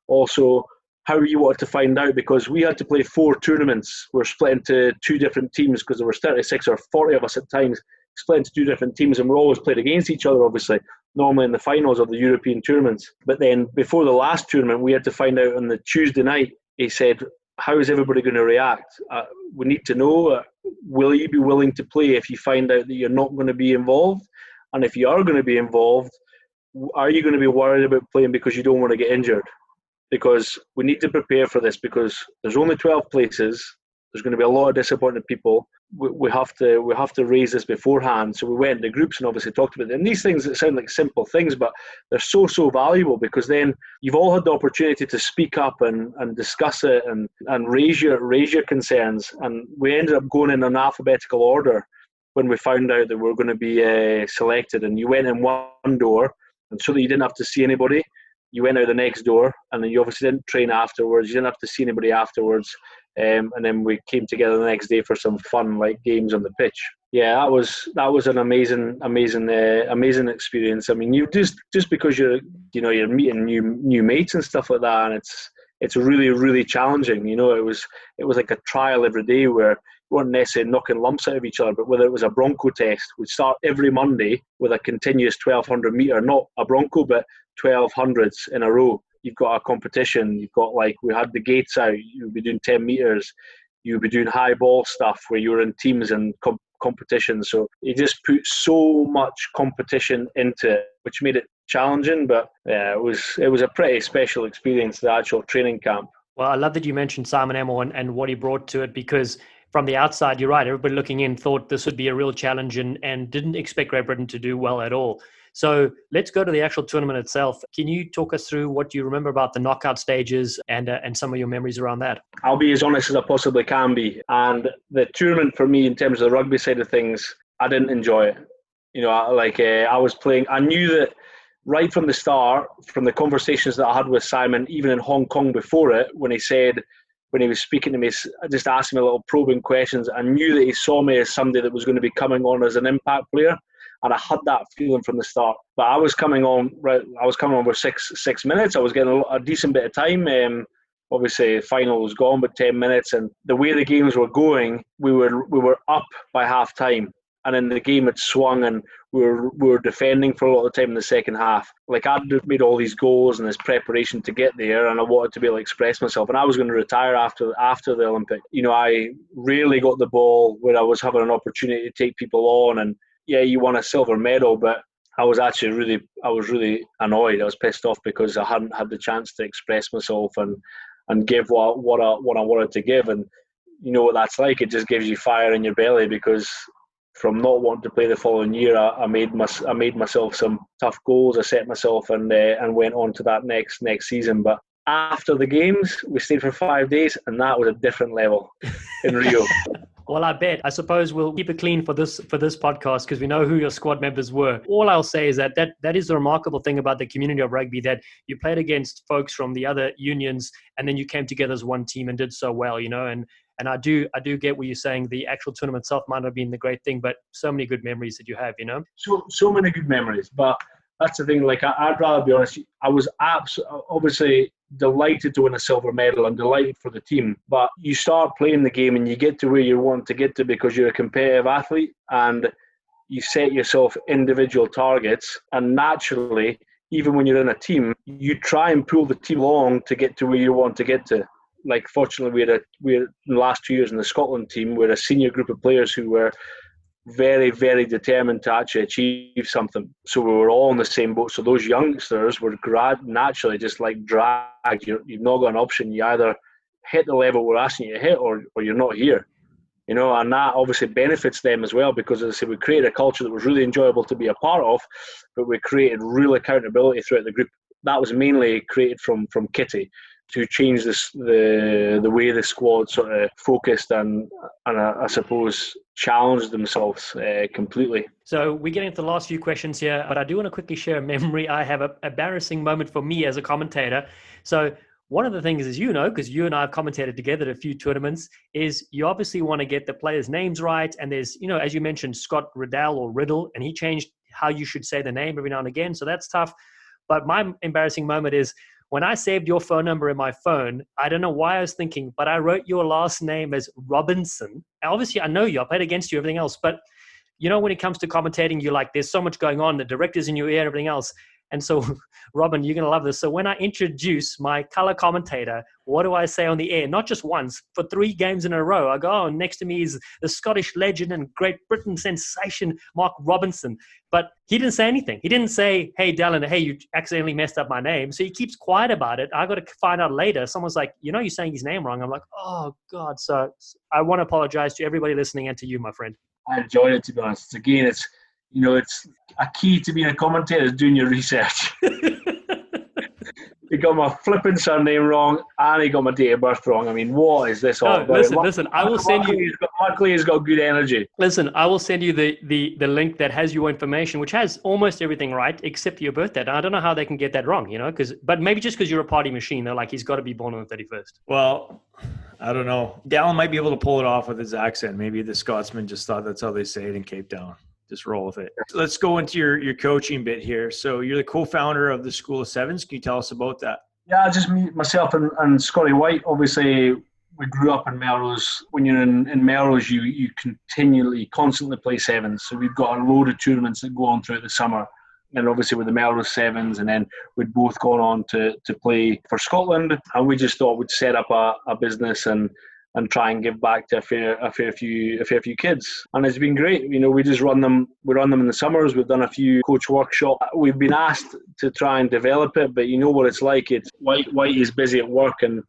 Also, how you wanted to find out, because we had to play 4 tournaments. We're split into 2 different teams because there were 36 or 40 of us at times, split into 2 different teams, and we always played against each other, obviously, normally in the finals of the European tournaments. But then before the last tournament, we had to find out on the Tuesday night. He said, how is everybody going to react? We need to know, will you be willing to play if you find out that you're not going to be involved? And if you are going to be involved, are you going to be worried about playing because you don't want to get injured? Because we need to prepare for this, because there's only 12 places. There's going to be a lot of disappointed people. We have to raise this beforehand. So we went into groups and obviously talked about it. And these things that sound like simple things, but they're so valuable, because then you've all had the opportunity to speak up and discuss it and raise your concerns. And we ended up going in an alphabetical order, when we found out that we were going to be selected, and you went in one door, and so that you didn't have to see anybody, you went out the next door, and then you obviously didn't train afterwards. You didn't have to see anybody afterwards, and then we came together the next day for some fun, like, games on the pitch. Yeah, that was an amazing experience. I mean, you just because you're meeting new mates and stuff like that, and it's really, really challenging. You know, it was like a trial every day where we weren't necessarily knocking lumps out of each other, but whether it was a Bronco test, we'd start every Monday with a continuous 1,200 metre, not a Bronco, but 1,200s in a row. You've got a competition. You've got, like, we had the gates out. You'd be doing 10 metres. You'd be doing high ball stuff where you were in teams and competition. So you just put so much competition into it, which made it challenging. But yeah, it was a pretty special experience, the actual training camp. Well, I love that you mentioned Simon Amor and what he brought to it, because from the outside, you're right, everybody looking in thought this would be a real challenge and didn't expect Great Britain to do well at all. So let's go to the actual tournament itself. Can you talk us through what you remember about the knockout stages and some of your memories around that? I'll be as honest as I possibly can be. And the tournament for me, in terms of the rugby side of things, I didn't enjoy it. You know, I was playing. I knew that right from the start, from the conversations that I had with Simon, even in Hong Kong before it, when he was speaking to me, just asking me little probing questions, I knew that he saw me as somebody that was going to be coming on as an impact player. And I had that feeling from the start. But I was coming on with six minutes. I was getting a decent bit of time. Obviously, the final was gone, but 10 minutes. And the way the games were going, we were up by half time. And then the game had swung, and we were defending for a lot of the time in the second half. Like, I'd made all these goals and this preparation to get there, and I wanted to be able to express myself. And I was going to retire after the Olympic. You know, I rarely got the ball where I was having an opportunity to take people on. And yeah, you won a silver medal, but I was really annoyed. I was pissed off because I hadn't had the chance to express myself and give what I wanted to give. And you know what that's like. It just gives you fire in your belly, because from not wanting to play the following year, I made myself some tough goals. I set myself and went on to that next season. But after the games, we stayed for 5 days, and that was a different level in Rio. Well, I bet. I suppose we'll keep it clean for this podcast, because we know who your squad members were. All I'll say is that is the remarkable thing about the community of rugby, that you played against folks from the other unions, and then you came together as one team and did so well, you know. And I do get what you're saying. The actual tournament itself might not have been the great thing, but so many good memories that you have, you know. So many good memories, but that's the thing. Like, I'd rather be honest. I was obviously delighted to win a silver medal and delighted for the team. But you start playing the game and you get to where you want to get to because you're a competitive athlete, and you set yourself individual targets. And naturally, even when you're in a team, you try and pull the team along to get to where you want to get to. Like, fortunately, we're in the last 2 years in the Scotland team, we're a senior group of players who were very, very determined to actually achieve something. So we were all in the same boat. So those youngsters were naturally just like dragged. You've not got an option. You either hit the level we're asking you to hit, or you're not here. You know, and that obviously benefits them as well, because, as I say, we created a culture that was really enjoyable to be a part of, but we created real accountability throughout the group. That was mainly created from Kitty, to change the way the squad sort of focused and I suppose challenged themselves completely. So we're getting to the last few questions here, but I do want to quickly share a memory. I have an embarrassing moment for me as a commentator. So one of the things is, you know, because you and I have commentated together at a few tournaments, is you obviously want to get the players' names right. And there's, you know, as you mentioned, Scott Riddell or Riddle, and he changed how you should say the name every now and again. So that's tough. But my embarrassing moment is, when I saved your phone number in my phone, I don't know why I was thinking, but I wrote your last name as Robertson. Obviously, I know you. I played against you, everything else. But, you know, when it comes to commentating, you're like, there's so much going on. The director's in your ear and everything else. And so, Robin, you're going to love this. So when I introduce my color commentator, what do I say on the air? Not just once, for 3 games in a row. I go, oh, next to me is the Scottish legend and Great Britain sensation, Mark Robertson. But he didn't say anything. He didn't say, hey, Dallen, hey, you accidentally messed up my name. So he keeps quiet about it. I got to find out later. Someone's like, you know, you're saying his name wrong. I'm like, oh, God. So I want to apologize to everybody listening and to you, my friend. I enjoyed it, to be honest. Again, it's a key to being a commentator is doing your research. got my flipping surname wrong, and he got my date of birth wrong. I mean, what is this all about? Listen. I will send you. Luckily, he's got good energy. Listen, I will send you the link that has your information, which has almost everything right except your birthday. I don't know how they can get that wrong, but maybe just because you're a party machine, they're like, he's got to be born on the 31st. Well, I don't know. Dallen might be able to pull it off with his accent. Maybe the Scotsman just thought that's how they say it in Cape Town. Just roll with it. Let's go into your coaching bit here. So you're the co-founder of the School of Sevens. Can you tell us about that? Yeah, just me, myself, and Scotty White. Obviously, we grew up in Melrose. When you're in Melrose, you constantly play sevens. So we've got a load of tournaments that go on throughout the summer. And obviously with the Melrose Sevens, and then we'd both gone on to play for Scotland. And we just thought we'd set up a business and try and give back to a fair few kids. And it's been great. We just run them. We run them in the summers. We've done a few coach workshops. We've been asked to try and develop it, but you know what it's like. It's White is busy at work, and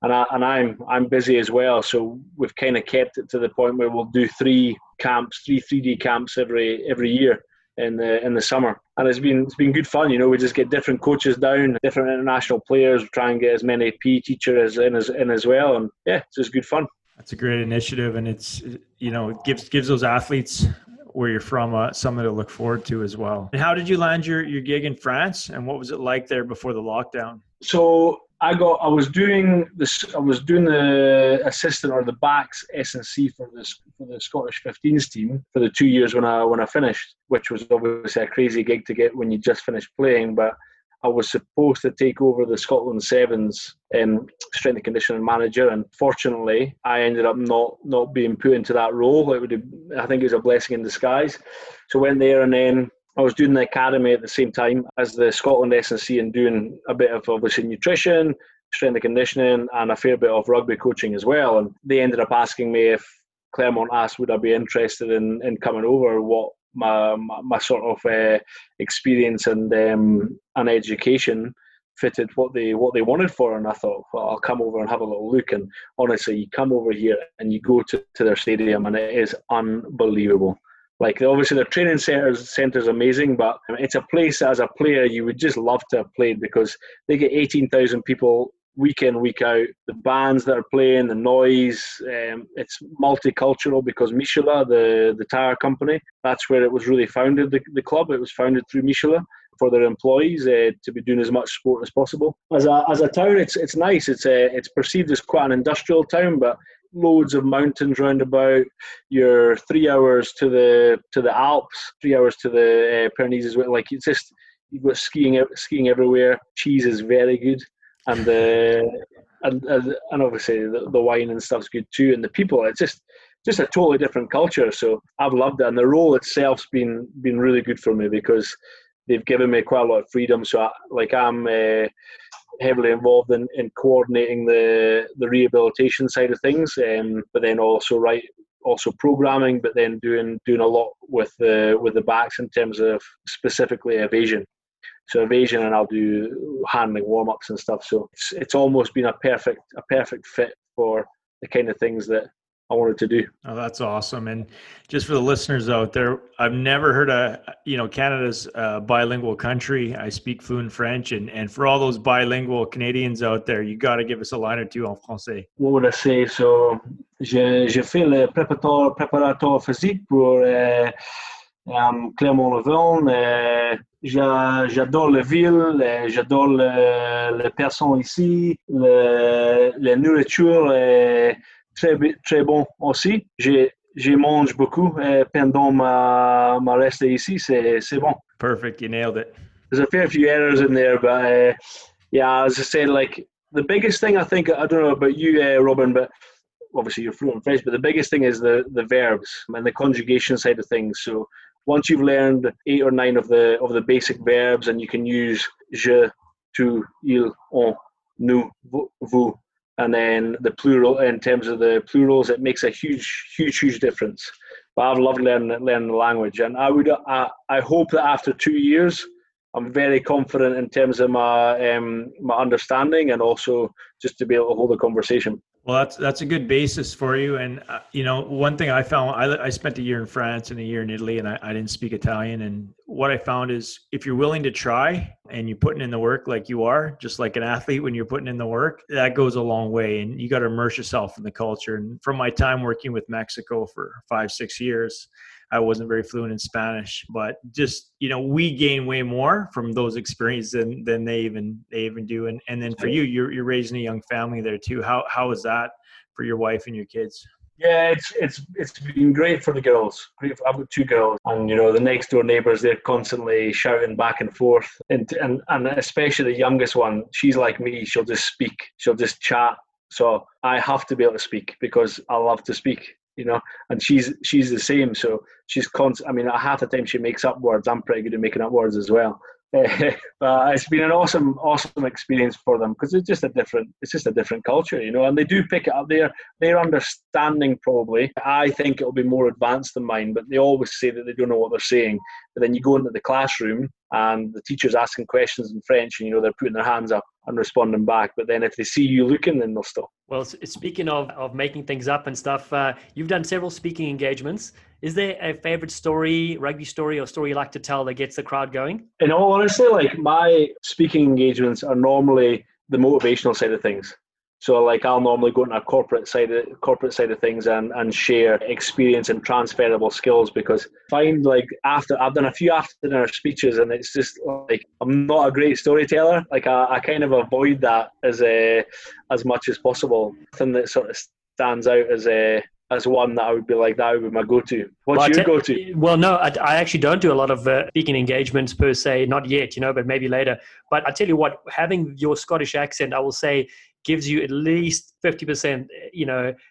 I'm busy as well. So we've kind of kept it to the point where we'll do three 3D camps every year in the summer, and it's been good fun. We just get different coaches down, different international players, try and get as many PE teachers in as well, and yeah, it's just good fun. That's a great initiative, and it's it gives those athletes where you're from something to look forward to as well. And how did you land your gig in France, and what was it like there before the lockdown? So I was doing the assistant or the backs S&C for the Scottish 15s team for the 2 years when I finished, which was obviously a crazy gig to get when you just finished playing. But I was supposed to take over the Scotland Sevens in strength and conditioning manager, and fortunately, I ended up not being put into that role. I think it was a blessing in disguise. So I went there, and then I was doing the academy at the same time as the Scotland S&C and doing a bit of obviously nutrition, strength and conditioning, and a fair bit of rugby coaching as well. And they ended up asking me if Claremont asked would I be interested in coming over, what my sort of experience and education fitted what they wanted for. And I thought, well, I'll come over and have a little look. And honestly, you come over here and you go to their stadium, and it is unbelievable. Like, obviously, their training centre's amazing, but it's a place as a player you would just love to have played, because they get 18,000 people week in, week out. The bands that are playing, the noise, it's multicultural because Michelin, the tyre company, that's where it was really founded, the club. It was founded through Michelin for their employees to be doing as much sport as possible. As a town, it's nice. It's perceived as quite an industrial town, but loads of mountains round about. You're 3 hours to the Alps, 3 hours to the Pyrenees as well. Like, it's just, you've got skiing everywhere. Cheese is very good, and obviously the wine and stuff's good too. And the people, it's just a totally different culture. So I've loved it, and the role itself's been really good for me because they've given me quite a lot of freedom. So I'm heavily involved in coordinating the rehabilitation side of things, but then also programming, but then doing a lot with the backs in terms of specifically evasion. So evasion, and I'll do handling warm-ups and stuff. So it's almost been a perfect fit for the kind of things that I wanted to do. Oh, that's awesome. And just for the listeners out there, I've never heard Canada's a bilingual country. I speak fluent French, and for all those bilingual Canadians out there, you got to give us a line or two en français. What would I say? So, j'ai fait le préparateur physique pour Clermont-Lévin. J'adore la ville, j'adore les personnes ici, la nourriture. Très bon aussi. J'ai mangé beaucoup pendant ma reste ici. C'est bon. Perfect. You nailed it. There's a fair few errors in there, but yeah, as I said, like, the biggest thing I think, I don't know about you, Robin, but obviously you're fluent in French, but the biggest thing is the verbs and the conjugation side of things. So once you've learned 8 or 9 of the basic verbs, and you can use je, tu, il, on, nous, vous, and then the plural, in terms of the plurals, it makes a huge difference. But I've loved learning the language, and I hope that after 2 years, I'm very confident in terms of my understanding, and also just to be able to hold a conversation. Well, that's a good basis for you. And, one thing I found, I spent a year in France and a year in Italy, and I didn't speak Italian. And what I found is if you're willing to try and you're putting in the work like you are, just like an athlete, when you're putting in the work, that goes a long way. And you got to immerse yourself in the culture. And from my time working with Mexico for 5-6 years, I wasn't very fluent in Spanish, but just, we gain way more from those experiences than they even do. And then for you, you're raising a young family there too. How is that for your wife and your kids? Yeah, it's been great for the girls. Great I've got 2 girls, and the next door neighbours, they're constantly shouting back and forth, and especially the youngest one, she's like me. She'll just speak. She'll just chat. So I have to be able to speak because I love to speak. And she's the same. So she's half the time she makes up words. I'm pretty good at making up words as well. But it's been an awesome experience for them because it's just a different culture, and they do pick it up. Their understanding, probably, I think it'll be more advanced than mine, but they always say that they don't know what they're saying. But then you go into the classroom and the teacher's asking questions in French, and they're putting their hands up and responding back. But then if they see you looking, then they'll stop. Well, speaking of making things up and stuff, you've done several speaking engagements. Is there a favorite story, rugby story, or story you like to tell that gets the crowd going? In all honesty, my speaking engagements are normally the motivational side of things. So I'll normally go into a corporate side of things and share experience and transferable skills, because I find I've done a few after dinner speeches, and it's just I'm not a great storyteller. I kind of avoid that as much as possible. Nothing that sort of stands out as one that I would be that would be my go-to. What's your go-to? Well, no, I actually don't do a lot of speaking engagements per se, not yet, but maybe later. But I tell you what, having your Scottish accent, I will say, gives you at least 50%,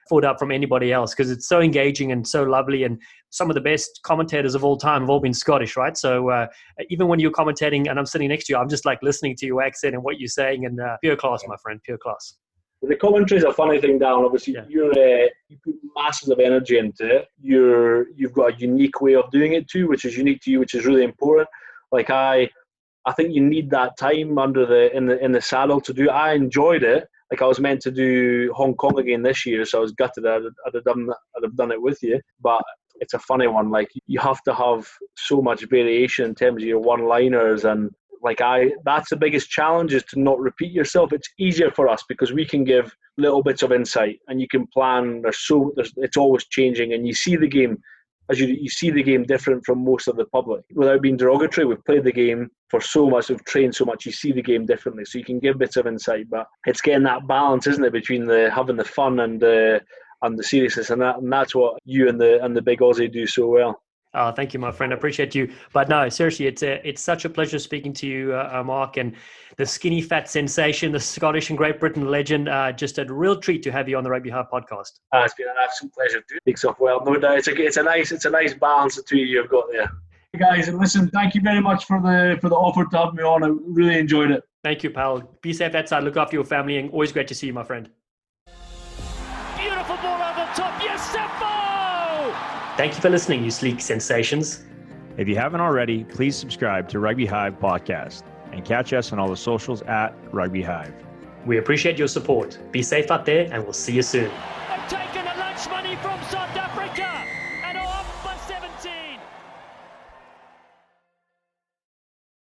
foot up from anybody else, because it's so engaging and so lovely. And some of the best commentators of all time have all been Scottish, right? So even when you're commentating and I'm sitting next to you, I'm just listening to your accent and what you're saying, and pure class, my friend, pure class. The commentary is a funny thing, Dallen. Obviously, you put masses of energy into it. You've got a unique way of doing it too, which is unique to you, which is really important. I think you need that time in the saddle to do it. I enjoyed it. I was meant to do Hong Kong again this year, so I was gutted I'd have done it with you. But it's a funny one. You have to have so much variation in terms of your one-liners, and that's the biggest challenge, is to not repeat yourself. It's easier for us because we can give little bits of insight, and you can plan. It's always changing, and you see the game you see the game different from most of the public. Without being derogatory, we've played the game for so much, we've trained so much, you see the game differently. So you can give bits of insight, but it's getting that balance, isn't it, between having the fun and the seriousness, and that's what you and the big Aussie do so well. Oh, thank you, my friend. I appreciate you. But no, seriously, it's such a pleasure speaking to you, Mark, and the skinny fat sensation, the Scottish and Great Britain legend. Just a real treat to have you on the Rugby Hive podcast. It's been an absolute pleasure to speak so well. No doubt, it's a nice balance the two of you have got there. Hey guys, and listen, thank you very much for the offer to have me on. I really enjoyed it. Thank you, pal. Be safe that side. Look after your family, and always great to see you, my friend. Beautiful ball over the top. Yes, Seppo! Thank you for listening, you sleek sensations. If you haven't already, please subscribe to Rugby Hive Podcast and catch us on all the socials at Rugby Hive. We appreciate your support. Be safe out there, and we'll see you soon. They've taken the lunch money from South Africa.